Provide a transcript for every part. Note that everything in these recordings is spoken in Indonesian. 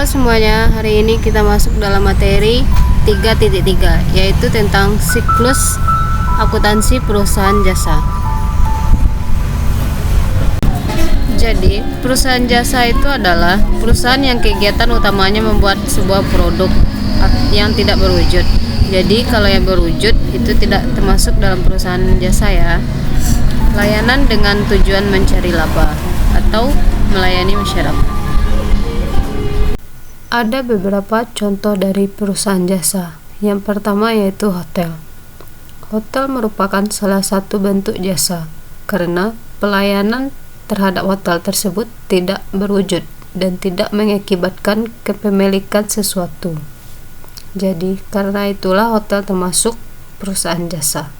Halo semuanya, hari ini kita masuk dalam materi 3.3, yaitu tentang siklus akuntansi perusahaan jasa. Jadi, perusahaan jasa itu adalah perusahaan yang kegiatan utamanya membuat sebuah produk yang tidak berwujud. Jadi, kalau yang berwujud itu tidak termasuk dalam perusahaan jasa ya. Layanan dengan tujuan mencari laba atau melayani masyarakat. Ada beberapa contoh dari perusahaan jasa. Yang pertama yaitu hotel. Hotel merupakan salah satu bentuk jasa karena pelayanan terhadap hotel tersebut tidak berwujud dan tidak mengakibatkan kepemilikan sesuatu. Jadi, karena itulah hotel termasuk perusahaan jasa.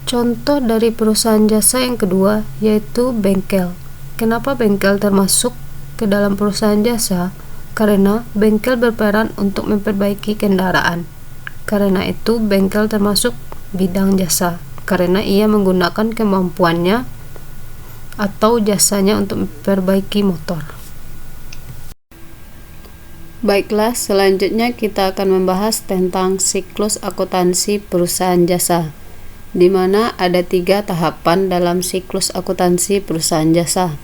Contoh dari perusahaan jasa yang kedua yaitu bengkel. Kenapa bengkel termasuk ke dalam perusahaan jasa? Karena bengkel berperan untuk memperbaiki kendaraan. Karena itu bengkel termasuk bidang jasa, karena ia menggunakan kemampuannya atau jasanya untuk memperbaiki motor. Baiklah, selanjutnya kita akan membahas tentang siklus akuntansi perusahaan jasa, di mana ada 3 tahapan dalam siklus akuntansi perusahaan jasa.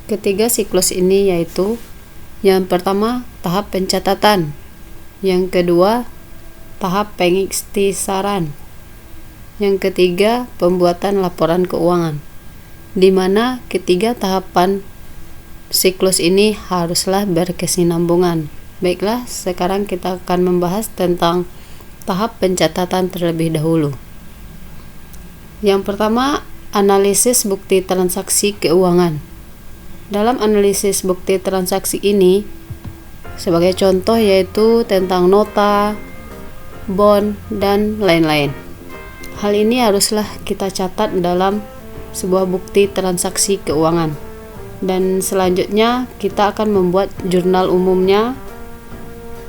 Ketiga siklus ini yaitu yang pertama tahap pencatatan, yang kedua tahap pengikhtisaran, yang ketiga pembuatan laporan keuangan, di mana ketiga tahapan siklus ini haruslah berkesinambungan. Baiklah, sekarang kita akan membahas tentang tahap pencatatan terlebih dahulu. Yang pertama, analisis bukti transaksi keuangan. Dalam analisis bukti transaksi ini, sebagai contoh yaitu tentang nota, bond, dan lain-lain. Hal ini haruslah kita catat dalam sebuah bukti transaksi keuangan. Dan selanjutnya kita akan membuat jurnal umumnya.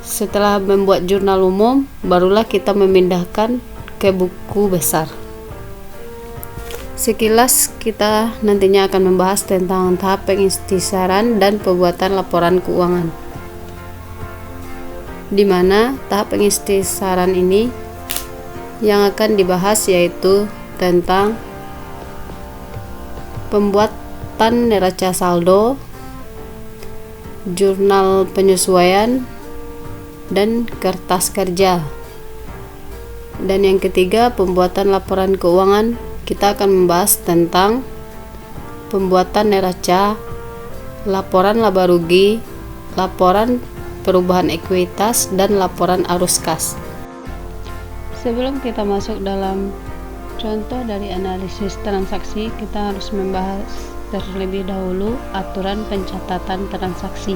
Setelah membuat jurnal umum, barulah kita memindahkan ke buku besar. Sekilas kita nantinya akan membahas tentang tahap pengikhtisaran dan pembuatan laporan keuangan, di mana tahap pengikhtisaran ini yang akan dibahas yaitu tentang pembuatan neraca saldo, jurnal penyesuaian, dan kertas kerja. Dan yang ketiga, pembuatan laporan keuangan. Kita akan membahas tentang pembuatan neraca, laporan laba rugi, laporan perubahan ekuitas, dan laporan arus kas. Sebelum kita masuk dalam contoh dari analisis transaksi, kita harus membahas terlebih dahulu aturan pencatatan transaksi,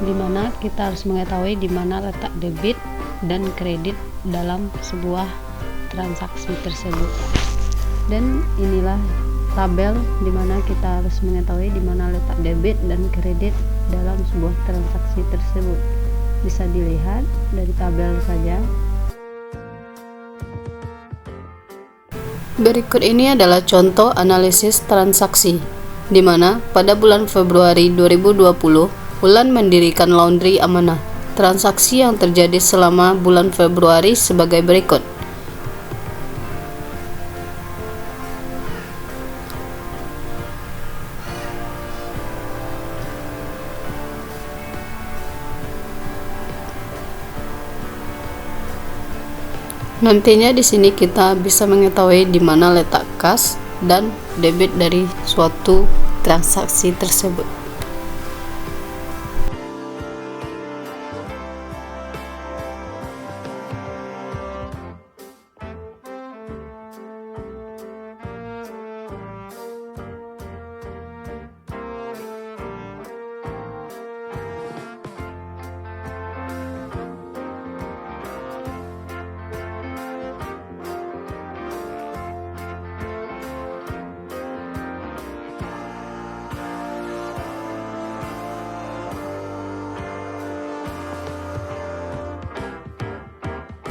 di mana kita harus mengetahui di mana letak debit dan kredit dalam sebuah transaksi tersebut. Dan inilah tabel di mana kita harus mengetahui di mana letak debit dan kredit dalam sebuah transaksi tersebut. Bisa dilihat dari tabel saja. Berikut ini adalah contoh analisis transaksi, di mana pada bulan Februari 2020, Wulan mendirikan Laundry Amanah. Transaksi yang terjadi selama bulan Februari sebagai berikut. Nantinya di sini kita bisa mengetahui di mana letak kas dan debit dari suatu transaksi tersebut.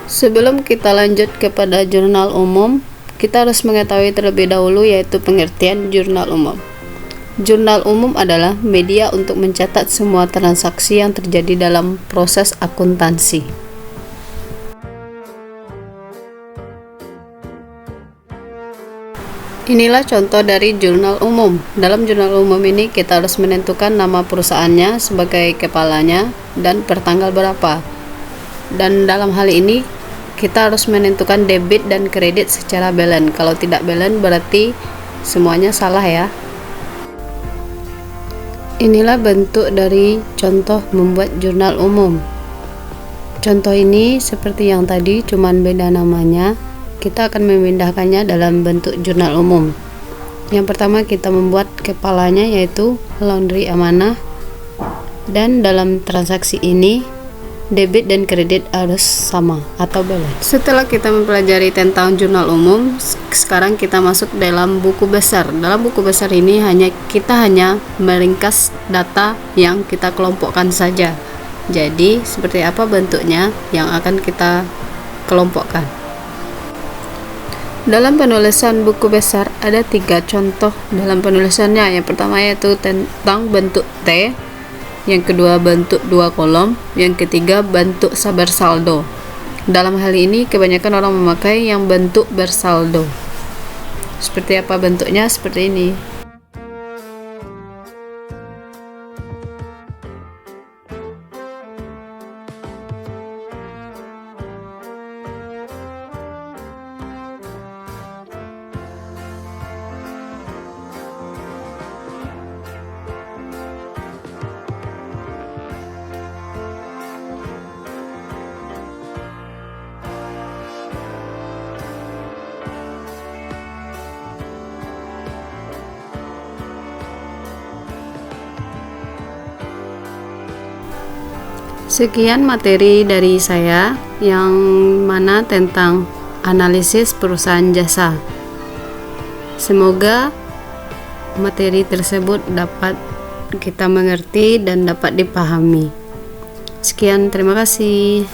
Sebelum kita lanjut kepada jurnal umum, kita harus mengetahui terlebih dahulu yaitu pengertian jurnal umum. Jurnal umum adalah media untuk mencatat semua transaksi yang terjadi dalam proses akuntansi. Inilah contoh dari jurnal umum. Dalam jurnal umum ini kita harus menentukan nama perusahaannya sebagai kepalanya dan pertanggal berapa. Dan dalam hal ini kita harus menentukan debit dan kredit secara balance. Kalau tidak balance berarti semuanya salah ya. Inilah bentuk dari contoh membuat jurnal umum. Contoh ini seperti yang tadi, cuman beda namanya. Kita akan memindahkannya dalam bentuk jurnal umum. Yang pertama kita membuat kepalanya yaitu laundry amanah. Dan dalam transaksi ini debit dan kredit harus sama atau balance. Setelah kita mempelajari tentang jurnal umum, sekarang kita masuk dalam buku besar. Dalam buku besar ini kita hanya meringkas data yang kita kelompokkan saja. Jadi seperti apa bentuknya yang akan kita kelompokkan. Dalam penulisan buku besar ada 3 contoh dalam penulisannya. Yang pertama yaitu tentang bentuk T, yang kedua bentuk 2 kolom, yang ketiga bentuk bersaldo. Dalam hal ini kebanyakan orang memakai yang bentuk bersaldo. Seperti apa bentuknya? Seperti ini. Sekian materi dari saya yang mana tentang analisis perusahaan jasa. Semoga materi tersebut dapat kita mengerti dan dapat dipahami. Sekian, terima kasih.